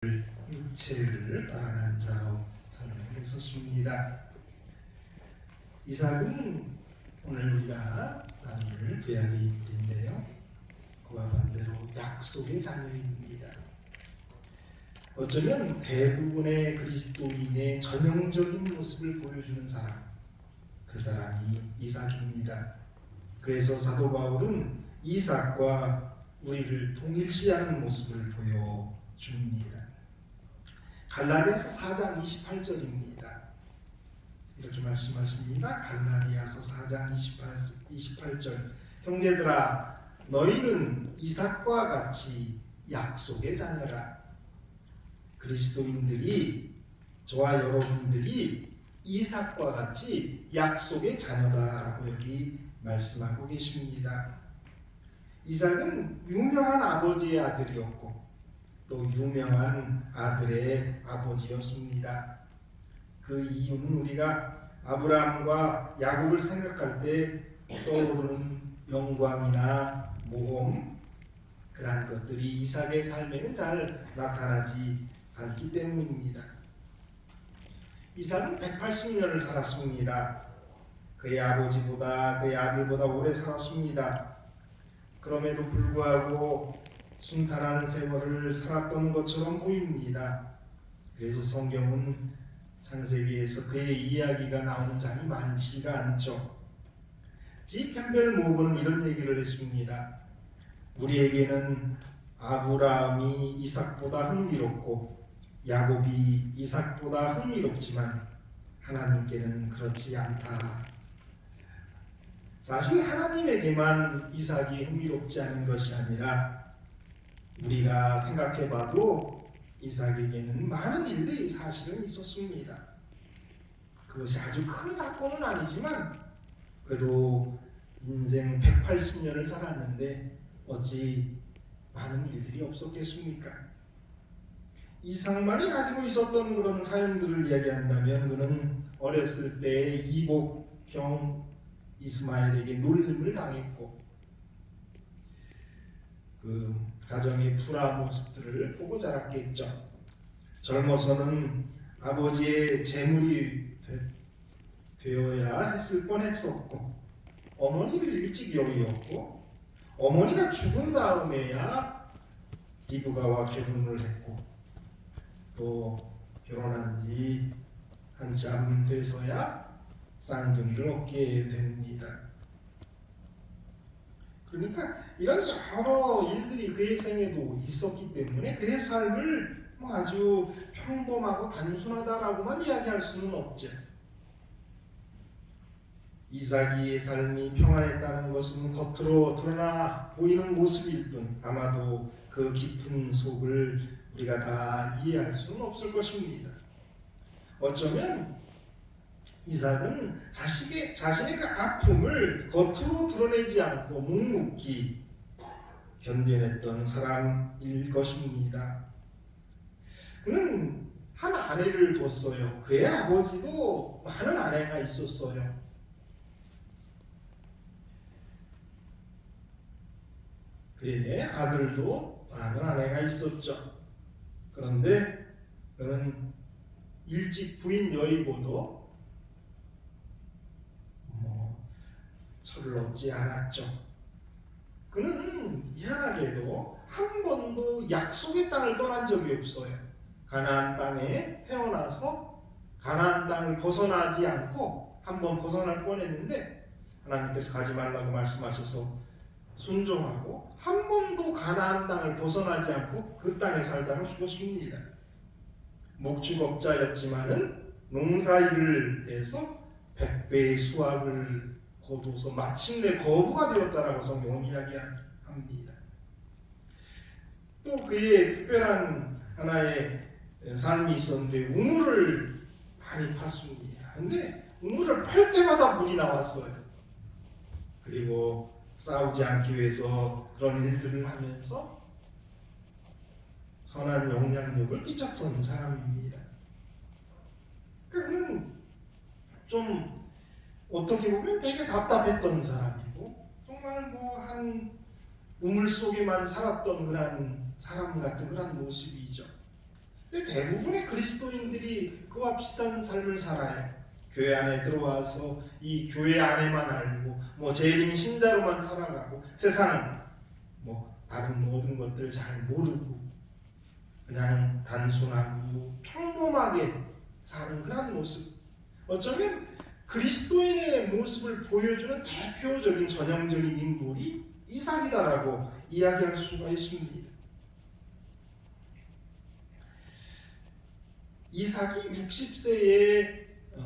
육체를 달아난 자로 설명했었습니다. 이삭은 오늘 우리가 나눌 구약의 인물인데요, 그와 반대로 약속의 자녀입니다. 어쩌면 대부분의 그리스도인의 전형적인 모습을 보여주는 사람, 그 사람이 이삭입니다. 그래서 사도 바울은 이삭과 우리를 동일시하는 모습을 보여줍니다. 갈라디아서 4장 28절입니다. 이렇게 말씀하십니다. 갈라디아서 4장 28절. 형제들아, 너희는 이삭과 같이 약속의 자녀라. 그리스도인들이, 저와 여러분들이 이삭과 같이 약속의 자녀다라고 여기 말씀하고 계십니다. 이삭은 유명한 아버지의 아들이었고 또 유명한 아들의 아버지였습니다. 그 이유는 우리가 아브라함과 야곱을 생각할 때 떠오르는 영광이나 모험, 그러한 것들이 이삭의 삶에는 잘 나타나지 않기 때문입니다. 이삭은 180년을 살았습니다. 그의 아버지보다 그의 아들보다 오래 살았습니다. 그럼에도 불구하고 순탄한 세월을 살았던 것처럼 보입니다. 그래서 성경은 창세기에서 그의 이야기가 나오는 장이 많지가 않죠. 지 캠벨 모건은 이런 얘기를 했습니다. 우리에게는 아브라함이 이삭보다 흥미롭고 야곱이 이삭보다 흥미롭지만 하나님께는 그렇지 않다. 사실 하나님에게만 이삭이 흥미롭지 않은 것이 아니라 우리가 생각해봐도 이삭에게는 많은 일들이 사실은 있었습니다. 그것이 아주 큰 사건은 아니지만 그래도 인생 180년을 살았는데 어찌 많은 일들이 없었겠습니까? 이삭만이 가지고 있었던 그런 사연들을 이야기한다면 그는 어렸을 때 이복형 이스마엘에게 놀림을 당했고 그 가정의 불화 모습들을 보고 자랐겠죠. 젊어서는 아버지의 재물이 되어야 했을 뻔했었고 어머니를 일찍 여의었고 어머니가 죽은 다음에야 기브가와 결혼을 했고 또 결혼한 지 한참 돼서야 쌍둥이를 얻게 됩니다. 그러니까 이런 여러 일들이 그의 생에도 있었기 때문에 그의 삶을 아주 평범하고 단순하다라고만 이야기할 수는 없죠. 이삭의 삶이 평안했다는 것은 겉으로 드러나 보이는 모습일 뿐 아마도 그 깊은 속을 우리가 다 이해할 수는 없을 것입니다. 어쩌면 이삭은 자신의 그 아픔을 겉으로 드러내지 않고 묵묵히 견뎌냈던 사람일 것입니다. 그는 한 아내를 뒀어요. 그의 아버지도 많은 아내가 있었어요. 그의 아들도 많은 아내가 있었죠. 그런데 그는 일찍 부인 여의고도 철을 얻지 않았죠. 그는 희한하게도 한 번도 약속의 땅을 떠난 적이 없어요. 가나안 땅에 태어나서 가나안 땅을 벗어나지 않고 한 번 벗어날 뻔했는데 하나님께서 가지 말라고 말씀하셔서 순종하고 한 번도 가나안 땅을 벗어나지 않고 그 땅에 살다가 죽었습니다. 목축업자였지만은 농사일을 해서 100배의 수확을 거두어서 마침내 거부가 되었다라고 성경은 이야기합니다. 또 그의 특별한 하나의 삶이 있었는데 우물을 많이 팠습니다. 근데 우물을 팔 때마다 물이 나왔어요. 그리고 싸우지 않기 위해서 그런 일들을 하면서 선한 영향력을 끼쳤던 사람입니다. 그러니까 그는 좀 어떻게 보면 되게 답답했던 사람이고 정말 한 우물 속에만 살았던 그런 사람 같은 그런 모습이죠. 근데 대부분의 그리스도인들이 그와 비슷한 삶을 살아요. 교회 안에 들어와서 이 교회 안에만 알고 뭐 재림 신자로만 살아가고 세상 뭐 다른 모든 것들 잘 모르고 그냥 단순하고 평범하게 사는 그런 모습. 어쩌면 그리스도인의 모습을 보여주는 대표적인 전형적인 인물이 이삭이다라고 이야기할 수가 있습니다. 이삭이 60세에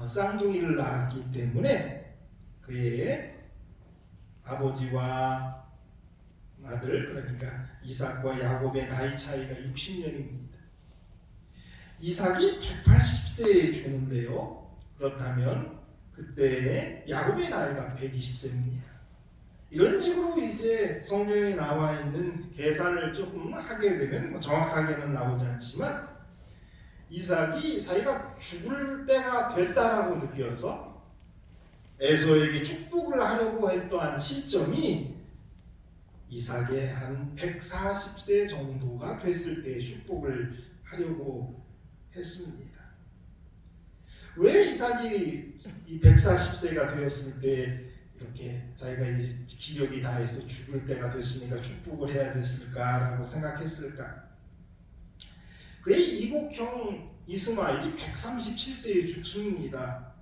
쌍둥이를 낳았기 때문에 그의 아버지와 아들, 그러니까 이삭과 야곱의 나이 차이가 60년입니다. 이삭이 180세에 죽는데요. 그렇다면 그때 야곱의 나이가 120세입니다. 이런 식으로 이제 성경에 나와 있는 계산을 조금 하게 되면 뭐 정확하게는 나오지 않지만 이삭이 자기가 죽을 때가 됐다라고 느껴서 에서에게 축복을 하려고 했던 시점이 이삭의 한 140세 정도가 됐을 때 축복을 하려고 했습니다. 왜 이삭이 이 140세가 되었을 때 이렇게 자기가 이제 기력이 다해서 죽을 때가 됐으니까 축복을 해야 됐을까라고 생각했을까? 그의 이복형 이스마엘이 137세에 죽습니다.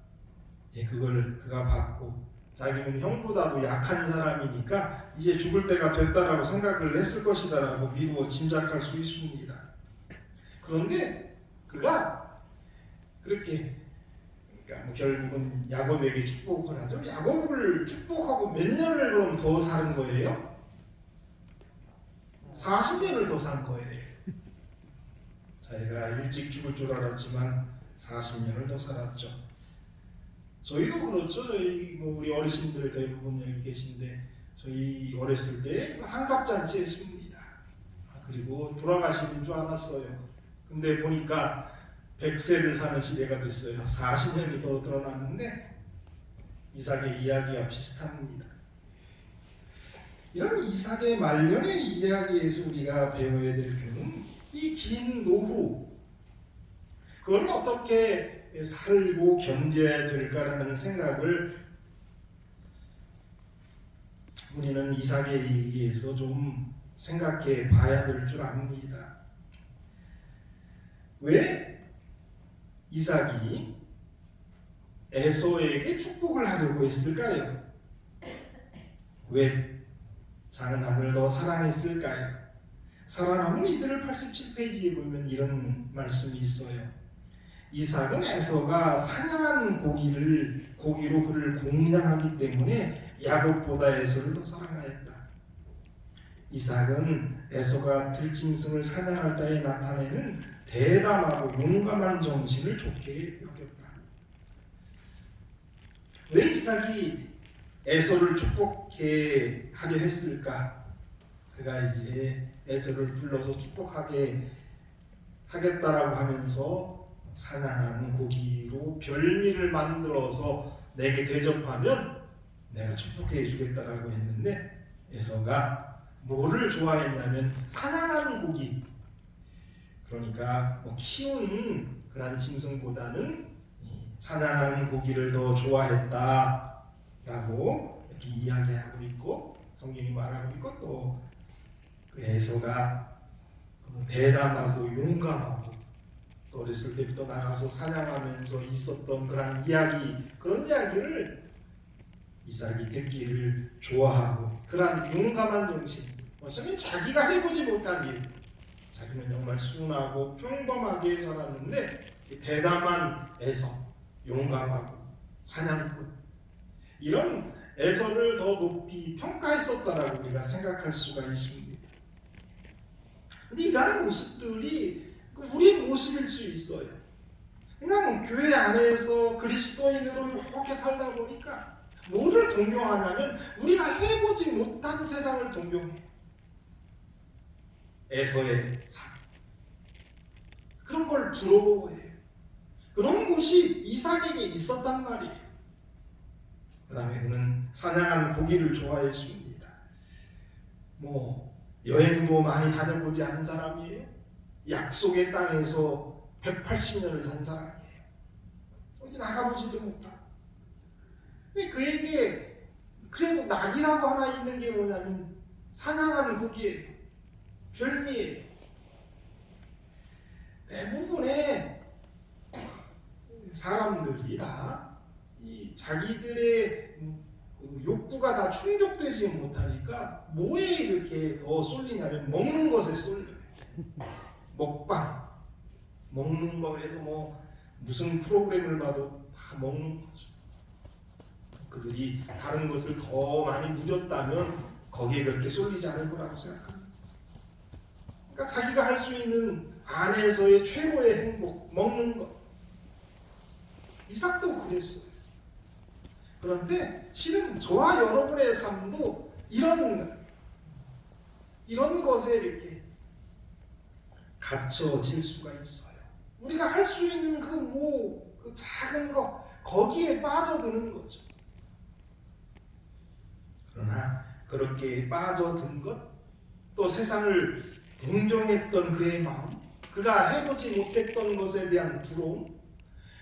예, 그걸 그가 받고 자기는 형보다도 약한 사람이니까 이제 죽을 때가 됐다라고 생각을 했을 것이다라고 미루어 짐작할 수 있습니다. 그런데 그가 그렇게 그러니까 뭐 결국은 야곱에게 축복을 하죠. 야곱을 축복하고 몇 년을 그럼 더 사는 거예요? 40년을 더 산 거예요. 자기가 일찍 죽을 줄 알았지만 40년을 더 살았죠. 저희도 그렇죠. 저희 뭐 우리 어르신들 대부분 여기 계신데 저희 어렸을 때 한갑잔치 했습니다. 그리고 돌아가시는 줄 알았어요. 근데 보니까 100세를 사는 시대가 됐어요. 40년이 더 드러났는데 이삭의 이야기와 비슷합니다. 이런 이삭의 말년의 이야기에서 우리가 배워야 될 교훈은 이 긴 노후 그걸 어떻게 살고 견뎌야 될까라는 생각을 우리는 이삭의 얘기에서 좀 생각해 봐야 될 줄 압니다. 왜 이삭이 에서에게 축복을 하려고 했을까요? 왜 장남을 더 사랑했을까요? 살아남은 이들을 87페이지에 보면 이런 말씀이 있어요. 이삭은 에서가 사냥한 고기로 그를 공양하기 때문에 야곱보다 에서를 더 사랑하였다. 이삭은 에서가 들짐승을 사냥할 때에 나타내는 대담하고 용감한 정신을 좋게 여겼다. 왜 이삭이 에서를 축복해 하려 했을까? 그가 이제 에서를 불러서 축복하게 하겠다라고 하면서 사냥한 고기로 별미를 만들어서 내게 대접하면 내가 축복해 주겠다라고 했는데 에서가 뭐를 좋아했냐면 사냥하는 고기, 그러니까 뭐 키운 그런 짐승보다는 사냥하는 고기를 더 좋아했다라고 이렇게 이야기하고 있고 성경이 말하고 있고 또 그 에서가 대담하고 용감하고 또 어렸을 때부터 나가서 사냥하면서 있었던 그런 이야기를 이삭이 듣기를 좋아하고 그런 용감한 정신, 어쩌면 자기가 해보지 못한 일, 자기는 정말 순하고 평범하게 살았는데 대담한 에서, 용감하고 사냥꾼, 이런 에서를 더 높이 평가했었다라고 우리가 생각할 수가 있습니다. 근데 이러한 모습들이 우리의 모습일 수 있어요. 그냥 교회 안에서 그리스도인으로 이렇게 살다 보니까 뭐를 동경하냐면 우리가 해보지 못한 세상을 동경해요. 에서의 삶, 그런 걸 부러워해요. 그런 곳이 이삭에게 있었단 말이에요. 그 다음에 그는 사냥하는 고기를 좋아했습니다. 뭐 여행도 많이 다녀보지 않은 사람이에요. 약속의 땅에서 180년을 산 사람이에요. 어디 나가보지도 못하고. 근데 그에게 그래도 낙이라고 하나 있는 게 뭐냐면 사냥하는 고기예요. 별미예요. 대부분의 사람들이 다 이 자기들의 욕구가 다 충족되지 못하니까 뭐에 이렇게 더 쏠리냐면 먹는 것에 쏠려요. 먹방, 먹는 거. 그래서 뭐 무슨 프로그램을 봐도 다 먹는 거죠. 그들이 다른 것을 더 많이 누렸다면 거기에 그렇게 쏠리지 않을 거라고 생각합니다. 그러니까 자기가 할 수 있는 안에서의 최고의 행복, 먹는 것. 이삭도 그랬어요. 그런데 실은 저와 여러분의 삶도 이런 것에 이렇게 갇혀질 수가 있어요. 우리가 할 수 있는 그 작은 것, 거기에 빠져드는 거죠. 그러나 그렇게 빠져든 것, 또 세상을 동경했던 그의 마음, 그가 해보지 못했던 것에 대한 부러움,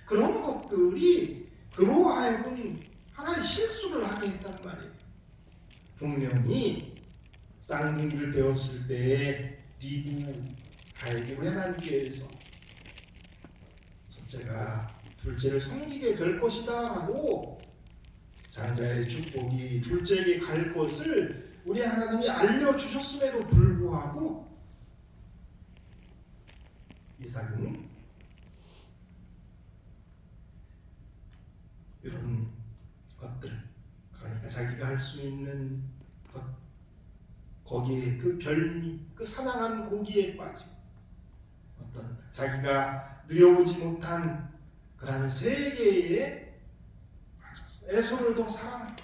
그런 것들이 그로 하여금 하나의 실수를 하게 했단 말이에요. 분명히 쌍둥이를 배웠을 때 비부가에게 우리 하나님께서 첫째가 둘째를 섬기게 될 것이다 라고 장자의 축복이 둘째에게 갈 것을 우리 하나님이 알려주셨음에도 불구하고 이삭은 이런 것들, 그러니까 자기가 할 수 있는 것, 거기에 그 별미, 그 사냥한 고기에 빠지고 어떤 자기가 누려보지 못한 그러한 세계에 빠졌어. 에서를 더 사랑하고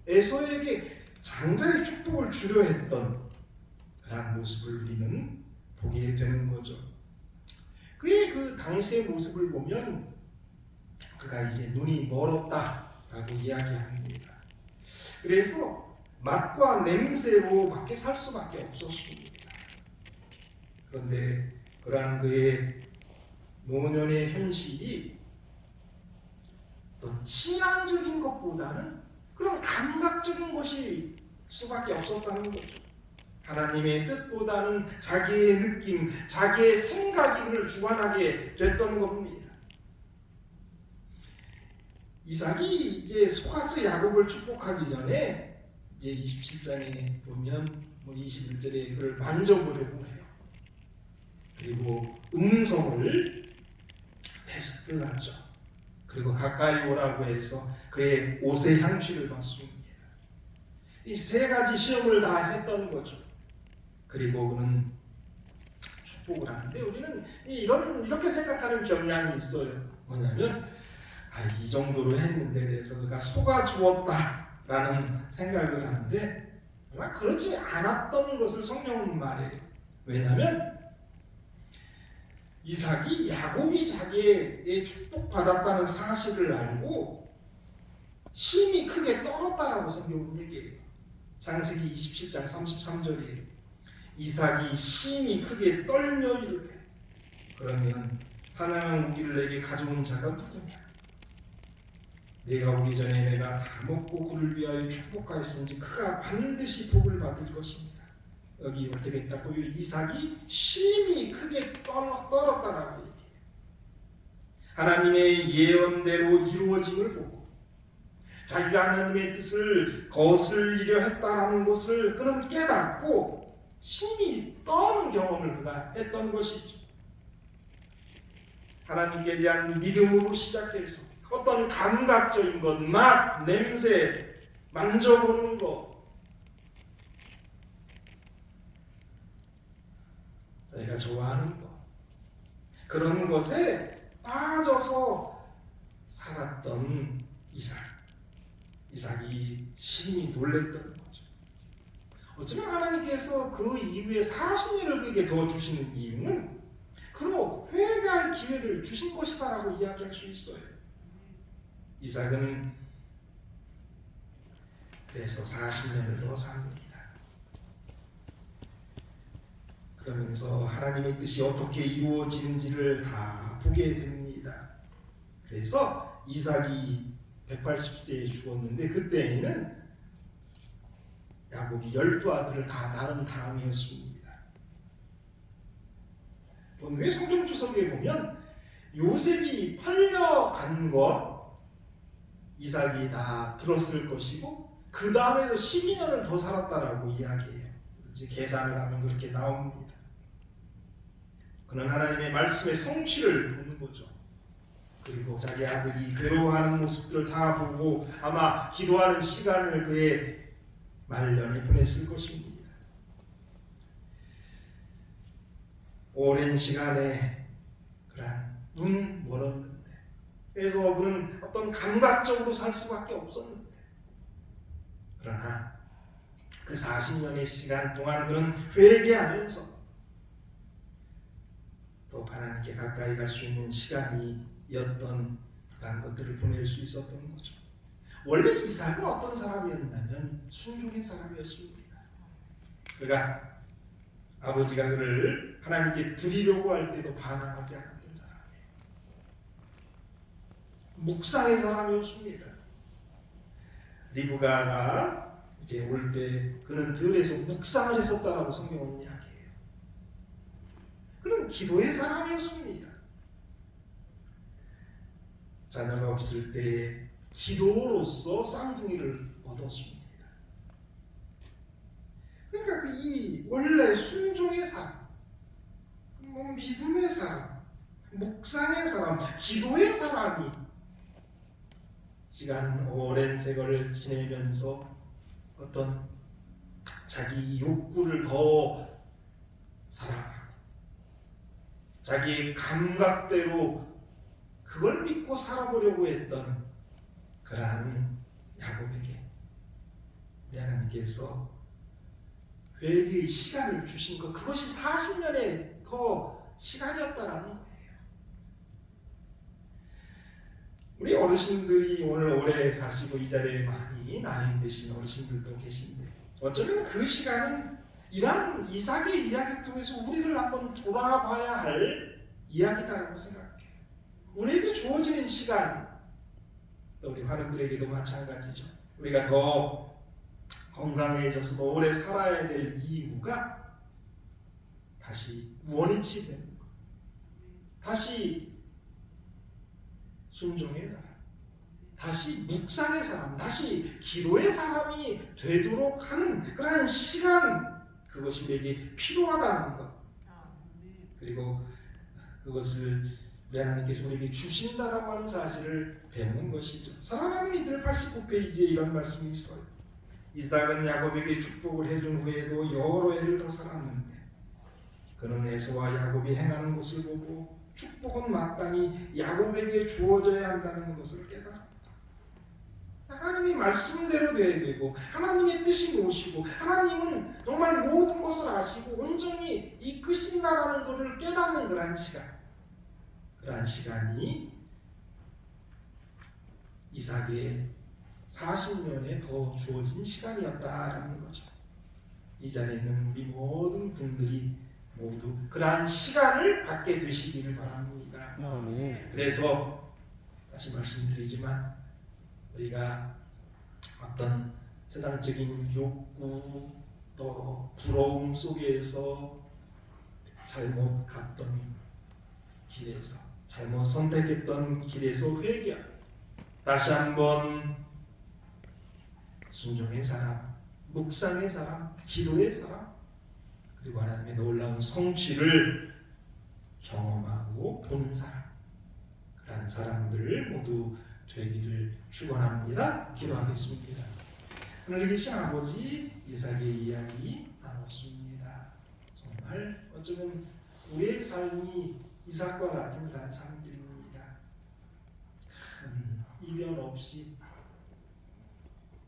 에서에게 장자의 축복을 주려 했던 그러한 모습을 우리는 보게 되는 거죠. 그의 그 당시의 모습을 보면 그가 이제 눈이 멀었다라고 이야기합니다. 그래서 맛과 냄새로 밖에 살 수밖에 없었습니다. 그런데 그러한 그의 노년의 현실이 어떤 신앙적인 것보다는 그런 감각적인 것이 수밖에 없었다는 거죠. 하나님의 뜻보다는 자기의 느낌, 자기의 생각이 그를 주관하게 됐던 겁니다. 이삭이 이제 속아서 야곱을 축복하기 전에 이제 27장에 보면 21절에 그를 만져보려고 해요. 그리고 음성을 테스트하죠. 그리고 가까이 오라고 해서 그의 옷의 향취를 받습니다. 이 세 가지 시험을 다 했던 거죠. 그리고 그는 축복을 하는데 우리는 이렇게 생각하는 경향이 있어요. 뭐냐면 이 정도로 했는데 그래서 그가 속아주었다라는 생각을 하는데 그러나 그렇지 않았던 것을 성경은 말해요. 왜냐하면 이삭이 야곱이 자기의 축복받았다는 사실을 알고 심히 크게 떨었다라고 성경은 얘기해요. 창세기 27장 33절이에요. 이삭이 심히 크게 떨며 이르되 그러면 사냥한 고기를 내게 가져온 자가 누구냐? 내가 오기 전에 내가 다 먹고 그를 위하여 축복하였은지 그가 반드시 복을 받을 것입니다. 여기 어떻게 했다고? 이삭이 심히 크게 떨었다라고 얘기해요. 하나님의 예언대로 이루어짐을 보고 자기가 하나님의 뜻을 거슬리려 했다라는 것을 그는 깨닫고 심히 떠는 경험을 그가 했던 것이죠. 하나님께 대한 믿음으로 시작해서 어떤 감각적인 것, 맛, 냄새, 만져보는 것, 자기가 좋아하는 것, 그런 것에 빠져서 살았던 이삭이 심히 놀랬던 거죠. 어쩌면 하나님께서 그 이후에 40년을 그에게 더 주시는 이유는 그로 회개할 기회를 주신 것이다라고 이야기할 수 있어요. 이삭은 그래서 40년을 더 삽니다. 그러면서 하나님의 뜻이 어떻게 이루어지는지를 다 보게 됩니다. 그래서 이삭이 180세에 죽었는데 그때에는 야곱이 12아들을 다 낳은 다음이었습니다. 오늘 성경 주석에 보면 요셉이 팔려간 것 이삭이 다 들었을 것이고 그 다음에도 12년을 더 살았다라고 이야기해요. 이제 계산을 하면 그렇게 나옵니다. 그는 하나님의 말씀의 성취를 보는 거죠. 그리고 자기 아들이 괴로워하는 모습들을 다 보고 아마 기도하는 시간을 그의 말년에 보냈을 것입니다. 오랜 시간에 그런 눈 멀었는데 그래서 그는 어떤 감각적으로 살 수밖에 없었는데 그러나 그 40년의 시간 동안 그는 회개하면서 또 하나님께 가까이 갈 수 있는 시간이었던 그런 것들을 보낼 수 있었던 거죠. 원래 이삭은 어떤 사람이었냐면 순종의 사람이었습니다. 그가 아버지가 그를 하나님께 드리려고 할 때도 반항하지 않았던 사람이에요. 묵상의 사람이었습니다. 리브가가 이제 올 때 그는 들에서 묵상을 했었다라고 성경은 이야기해요. 그는 기도의 사람이었습니다. 자녀가 없을 때 기도로서 쌍둥이를 얻었습니다. 그러니까 이 원래 순종의 사람, 믿음의 사람, 묵상의 사람, 기도의 사람이 시간 오랜 세월을 지내면서 어떤 자기 욕구를 더 사랑하고 자기의 감각대로 그걸 믿고 살아보려고 했던 그러한 야곱에게 우리 하나님께서 회개의 시간을 주신 것, 그것이 40년의 더 시간이었다라는 거예요. 우리 어르신들이 오늘 오래 사시고 이 자리에 많이 나이 드신 어르신들도 계신데 어쩌면 그 시간은 이러한 이삭의 이야기를 통해서 우리를 한번 돌아봐야 할 이야기다라고 생각해요. 우리에게 주어지는 시간, 우리 환우들에게도 마찬가지죠. 우리가 더 건강해져서 더 오래 살아야 될 이유가 다시 원위치 되는 것, 다시 순종의 사람, 다시 묵상의 사람, 다시 기도의 사람이 되도록 하는 그러한 시간, 그것이 우리에게 필요하다는 것. 그리고 그것을 우리 하나님께서 우리에게 주신다라고 하는 사실을 배우는 것이죠. 사랑하는 이들 89페이지에 이런 말씀이 있어요. 이삭은 야곱에게 축복을 해준 후에도 여러 해를 더 살았는데 그는 에서와 야곱이 행하는 것을 보고 축복은 마땅히 야곱에게 주어져야 한다는 것을 깨달았다. 하나님의 말씀대로 돼야 되고 하나님의 뜻이 무엇이고 하나님은 정말 모든 것을 아시고 온전히 이끄신다라는 것을 깨닫는 그러한 시간, 그러한 시간이 이삭의 40년에 더 주어진 시간이었다라는 거죠. 이 자리에 있는 우리 모든 분들이 모두 그러한 시간을 갖게 되시기를 바랍니다. 그래서 다시 말씀드리지만 우리가 어떤 세상적인 욕구 또 부러움 속에서 잘못 갔던 길에서 잘못 선택했던 길에서 회개하고 다시 한번 순종의 사람, 묵상의 사람, 기도의 사람, 그리고 하나님의 놀라운 성취를 경험하고 보는 사람, 그러한 사람들 모두 되기를 축원합니다. 기도하겠습니다. 하늘에 계신 아버지, 이삭의 이야기 나눴습니다. 정말 어쩌면 우리의 삶이 이삭과 같은 그런 삶들입니다. 큰 이변 없이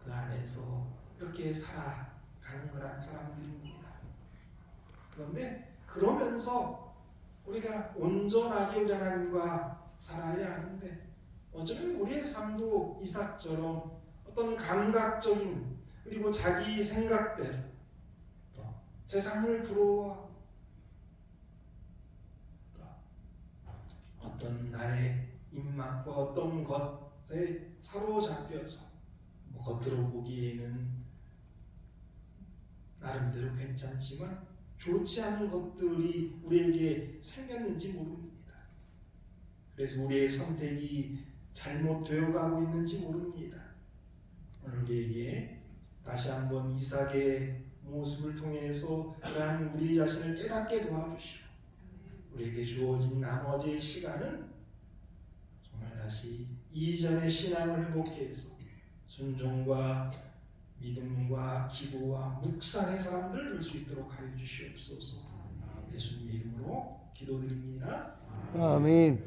그 안에서 이렇게 살아가는 그런 사람들입니다. 그런데 그러면서 우리가 온전하게 우리 하나님과 살아야 하는데 어쩌면 우리의 삶도 이삭처럼 어떤 감각적인 그리고 자기 생각대로 또 세상을 부러워하고 어떤 나의 입맛과 어떤 것에 사로잡혀서 겉으로 보기에는 나름대로 괜찮지만 좋지 않은 것들이 우리에게 생겼는지 모릅니다. 그래서 우리의 선택이 잘못되어 가고 있는지 모릅니다. 오늘 우리에게 다시 한번 이삭의 모습을 통해서 그러한 우리 자신을 깨닫게 도와주시고 우리에게 주어진 나머지의 시간은 정말 다시 이전의 신앙을 회복해서 순종과 믿음과 기도와 묵상의 사람들을 될 수 있도록 하여 주시옵소서. 예수님 이름으로 기도드립니다. 아멘.